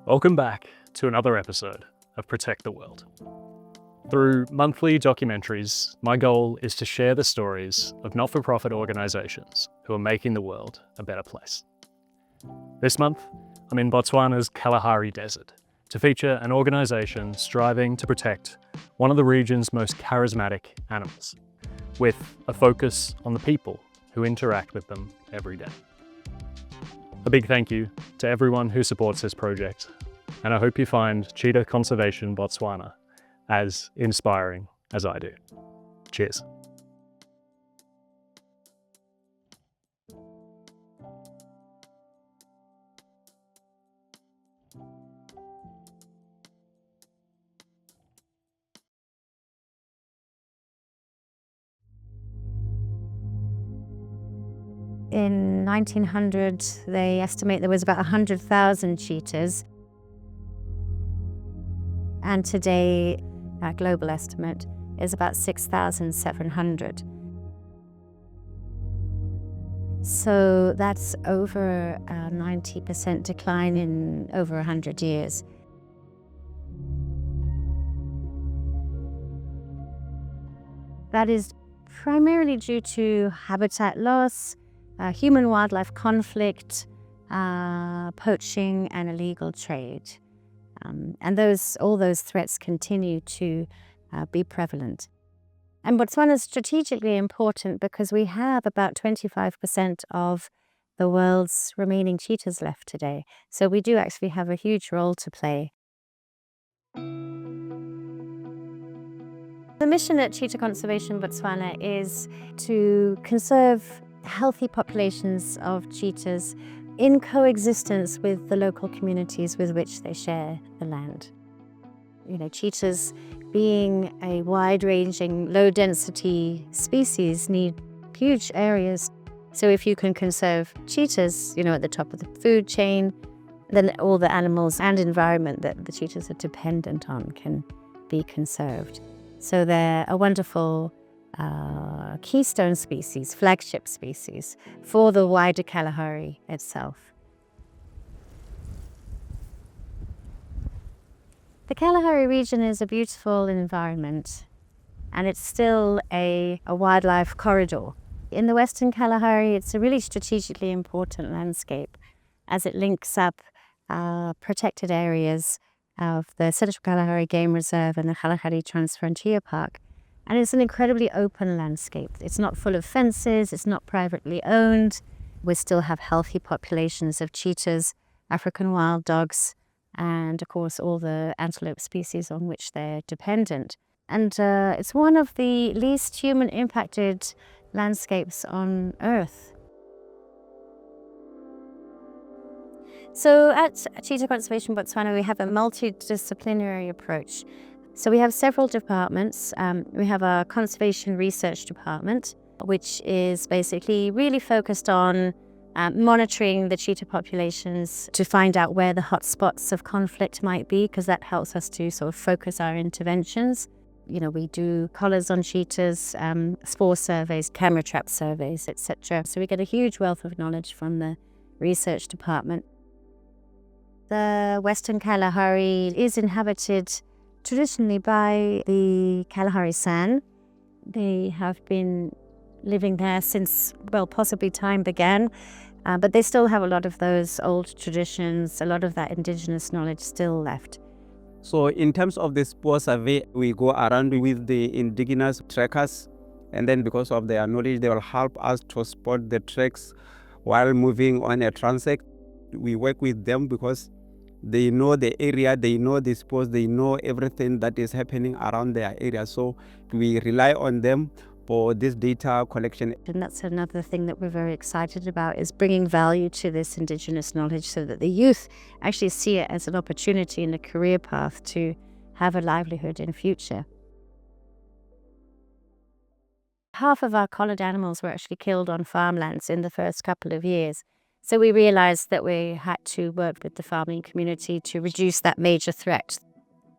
Welcome back to another episode of Protect the World. Through monthly documentaries, my goal is to share the stories of not-for-profit organisations who are making the world a better place. This month, I'm in Botswana's Kalahari Desert to feature an organisation striving to protect one of the region's most charismatic animals, with a focus on the people who interact with them every day. A big thank you to everyone who supports this project, and I hope you find Cheetah Conservation Botswana as inspiring as I do. Cheers. In 1900, they estimate there was about 100,000 cheetahs. And today, our global estimate is about 6,700. So that's over a 90% decline in over 100 years. That is primarily due to habitat loss, human-wildlife conflict, poaching, and illegal trade. And all those threats continue to be prevalent. And Botswana is strategically important because we have about 25% of the world's remaining cheetahs left today. So we do actually have a huge role to play. The mission at Cheetah Conservation Botswana is to conserve healthy populations of cheetahs in coexistence with the local communities with which they share the land. Cheetahs, being a wide-ranging, low-density species, need huge areas. So if you can conserve cheetahs, at the top of the food chain, then all the animals and environment that the cheetahs are dependent on can be conserved. So they're a wonderful keystone species, flagship species for the wider Kalahari itself. The Kalahari region is a beautiful environment, and it's still a wildlife corridor. In the Western Kalahari, it's a really strategically important landscape as it links up protected areas of the Central Kalahari Game Reserve and the Kalahari Transfrontier Park. And it's an incredibly open landscape. It's not full of fences, it's not privately owned. We still have healthy populations of cheetahs, African wild dogs, and of course all the antelope species on which they're dependent. And it's one of the least human impacted landscapes on Earth. So at Cheetah Conservation Botswana, we have a multidisciplinary approach. So we have several departments. We have a conservation research department, which is basically really focused on monitoring the cheetah populations to find out where the hotspots of conflict might be, because that helps us to sort of focus our interventions. We do collars on cheetahs, spore surveys, camera trap surveys, etc. So we get a huge wealth of knowledge from the research department. The Western Kalahari is inhabited traditionally by the Kalahari San. They have been living there since, possibly time began, but they still have a lot of those old traditions, a lot of that indigenous knowledge still left. So in terms of the spore survey, we go around with the indigenous trackers, and then because of their knowledge, they will help us to spot the tracks while moving on a transect. We work with them because they know the area, they know the spores, they know everything that is happening around their area. So we rely on them for this data collection. And that's another thing that we're very excited about, is bringing value to this indigenous knowledge so that the youth actually see it as an opportunity and a career path to have a livelihood in future. Half of our collared animals were actually killed on farmlands in the first couple of years. So we realized that we had to work with the farming community to reduce that major threat.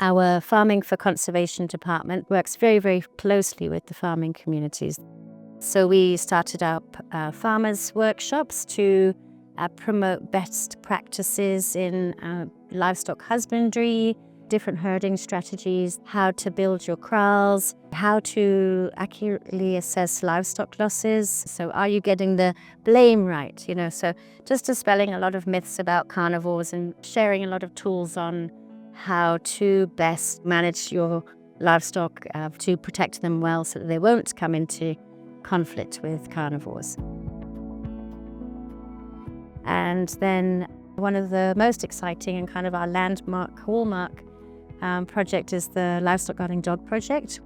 Our Farming for Conservation department works very, very closely with the farming communities. So we started up farmers' workshops to promote best practices in livestock husbandry, different herding strategies, how to build your kraals, how to accurately assess livestock losses. So are you getting the blame right? So just dispelling a lot of myths about carnivores and sharing a lot of tools on how to best manage your livestock to protect them well so that they won't come into conflict with carnivores. And then one of the most exciting and kind of our landmark hallmark project is the Livestock Guarding Dog Project.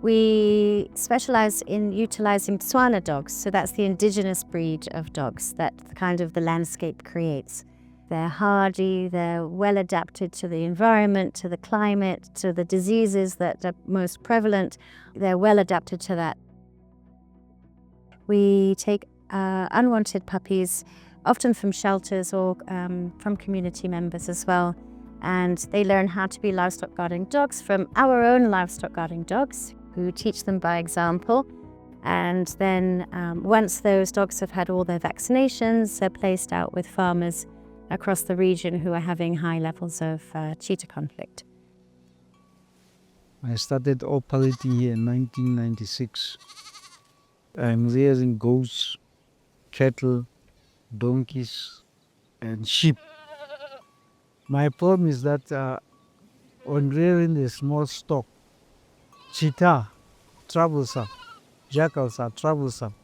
We specialize in utilizing Botswana dogs, so that's the indigenous breed of dogs that kind of the landscape creates. They're hardy, they're well adapted to the environment, to the climate, to the diseases that are most prevalent. They're well adapted to that. We take unwanted puppies, often from shelters or from community members as well. And they learn how to be livestock guarding dogs from our own livestock guarding dogs, who teach them by example. And then once those dogs have had all their vaccinations, they're placed out with farmers across the region who are having high levels of cheetah conflict. I started operating here in 1996. I'm rearing goats, cattle, donkeys, and sheep. My problem is that on rearing a small stock, cheetah troublesome, jackals are troublesome.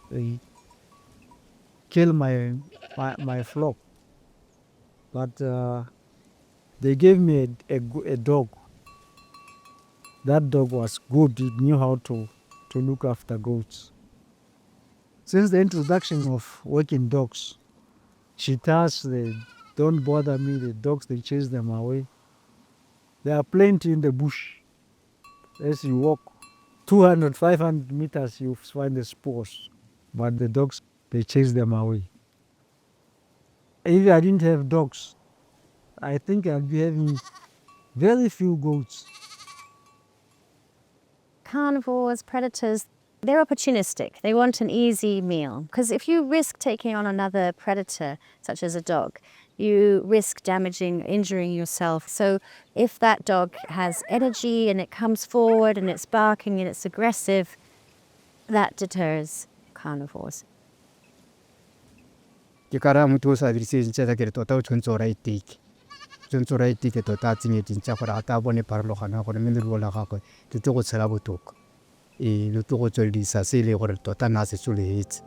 They kill my flock. But they gave me a dog. That dog was good. It knew how to look after goats. Since the introduction of working dogs, cheetahs, they don't bother me. The dogs, they chase them away. There are plenty in the bush. As you walk 200, 500 meters, you find the spores. But the dogs, they chase them away. If I didn't have dogs, I think I'd be having very few goats. Carnivores, predators, they're opportunistic. They want an easy meal. Because if you risk taking on another predator, such as a dog, you risk damaging, injuring yourself. So if that dog has energy and it comes forward and it's barking and it's aggressive, that deters carnivores. Kikara mutu sa virisi ncheta kiri tota uchunzora itiki. Uchunzora itiki tota tingi tincha kora atabone parlo khana kora mindu wala khako. Tutu ko tsala butuk. Lutu ko tsoli sa sele kora tota nase sule hit.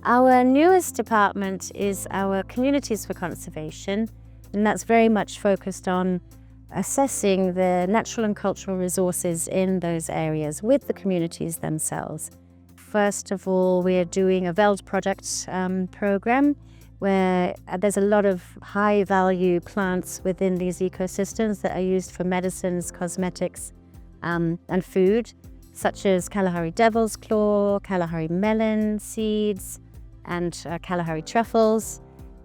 Our newest department is our Communities for Conservation, and that's very much focused on assessing the natural and cultural resources in those areas with the communities themselves. First of all, we are doing a Veld product program where there's a lot of high-value plants within these ecosystems that are used for medicines, cosmetics, and food, such as Kalahari devil's claw, Kalahari melon seeds, and Kalahari truffles.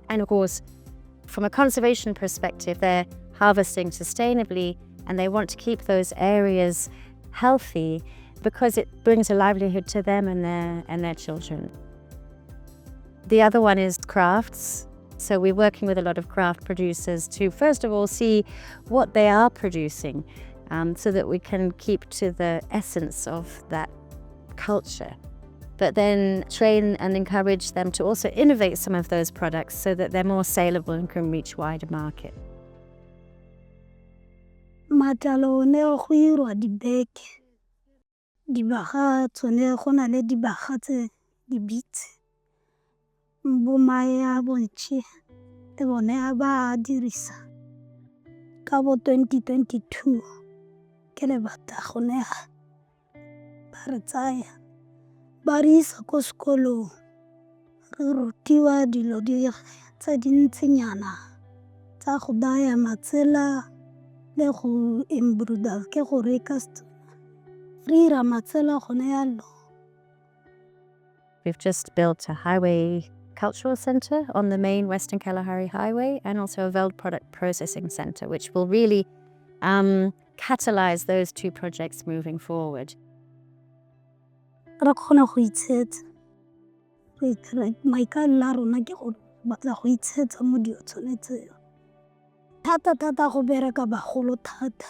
And of course, from a conservation perspective, they're harvesting sustainably and they want to keep those areas healthy because it brings a livelihood to them and their children. The other one is crafts. So we're working with a lot of craft producers to first of all see what they are producing so that we can keep to the essence of that culture. But then train and encourage them to also innovate some of those products so that they're more saleable and can reach wider market. Matlalo ne go irwa dibeke. Dibaga tsone go na le dibaga tse dibitse. Bo maya bontšhe le bone a ba dirisa. Ka bo 2022 ke le bata go nega. Ba re tsaya. Ba re isa ko sekolong. Re rutiwa dilo tse dintsinyana tsa go daya matsela le go embroider ke go reka re ira matsela gone yalo. We've just built a highway cultural centre on the main Western Kalahari Highway and also a Veld product processing centre, which will really catalyse those two projects moving forward. ra kgona go itshegetsa. Maikaelelo a rona ke go batla go itshegetsa mo dio tshwanetseng. Thata go bereka bagolo thata.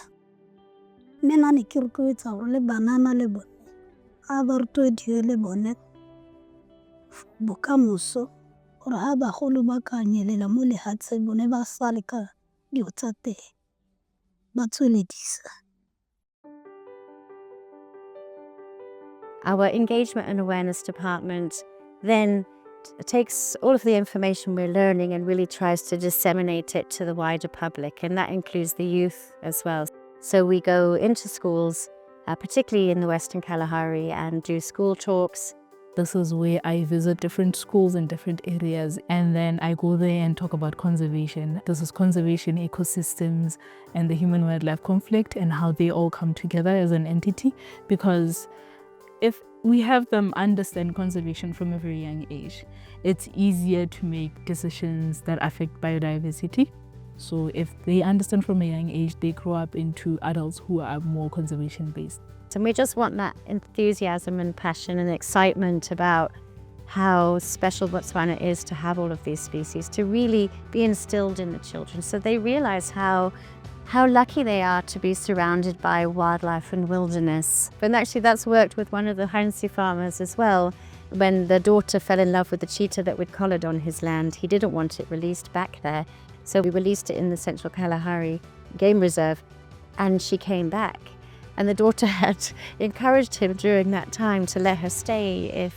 Mme nna ne ke rotloetsa gore le banana le bone a ba rotloediwe le bone bokamoso gore ha bagolo ba ka nyelela mo lehatsheng bone ba sale ka dio tsa teng ba tsweledisa. Our engagement and awareness department then takes all of the information we're learning and really tries to disseminate it to the wider public, and that includes the youth as well. So we go into schools, particularly in the Western Kalahari, and do school talks. This is where I visit different schools in different areas, and then I go there and talk about conservation. This is conservation, ecosystems, and the human-wildlife conflict, and how they all come together as an entity. Because if we have them understand conservation from a very young age, it's easier to make decisions that affect biodiversity. So if they understand from a young age, they grow up into adults who are more conservation-based. And we just want that enthusiasm and passion and excitement about how special Botswana is to have all of these species, to really be instilled in the children so they realize how lucky they are to be surrounded by wildlife and wilderness. And actually that's worked with one of the Hansi farmers as well. When the daughter fell in love with the cheetah that we'd collared on his land, he didn't want it released back there. So we released it in the Central Kalahari Game Reserve, and she came back. And the daughter had encouraged him during that time to let her stay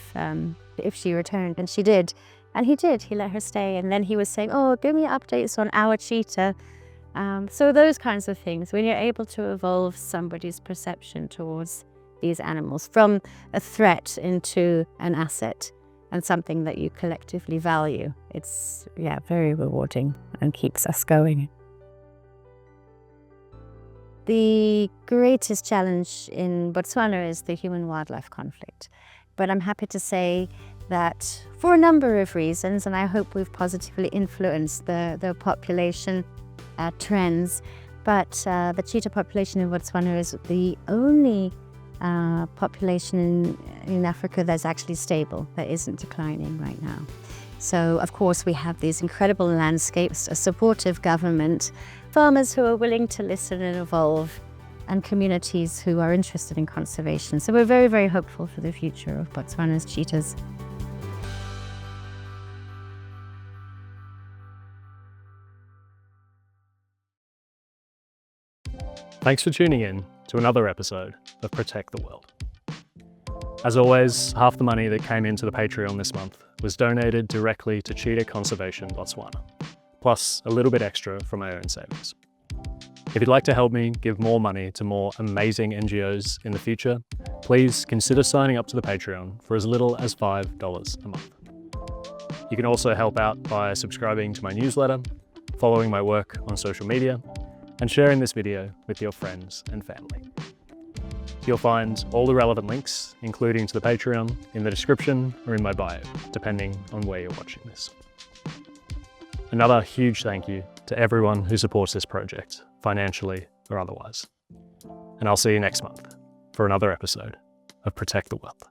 if she returned, and she did. And he did, he let her stay. And then he was saying, oh, give me updates on our cheetah. So those kinds of things, when you're able to evolve somebody's perception towards these animals from a threat into an asset and something that you collectively value, it's very rewarding and keeps us going. The greatest challenge in Botswana is the human-wildlife conflict. But I'm happy to say that for a number of reasons, and I hope we've positively influenced the population trends, but the cheetah population in Botswana is the only population in Africa that's actually stable, that isn't declining right now. So, of course, we have these incredible landscapes, a supportive government, farmers who are willing to listen and evolve, and communities who are interested in conservation. So we're very, very hopeful for the future of Botswana's cheetahs. Thanks for tuning in to another episode of Protect the World. As always, half the money that came into the Patreon this month was donated directly to Cheetah Conservation Botswana, plus a little bit extra from my own savings. If you'd like to help me give more money to more amazing NGOs in the future, please consider signing up to the Patreon for as little as $5 a month. You can also help out by subscribing to my newsletter, following my work on social media, and sharing this video with your friends and family. You'll find all the relevant links, including to the Patreon, in the description or in my bio, depending on where you're watching this. Another huge thank you to everyone who supports this project, financially or otherwise. And I'll see you next month for another episode of Protect the World.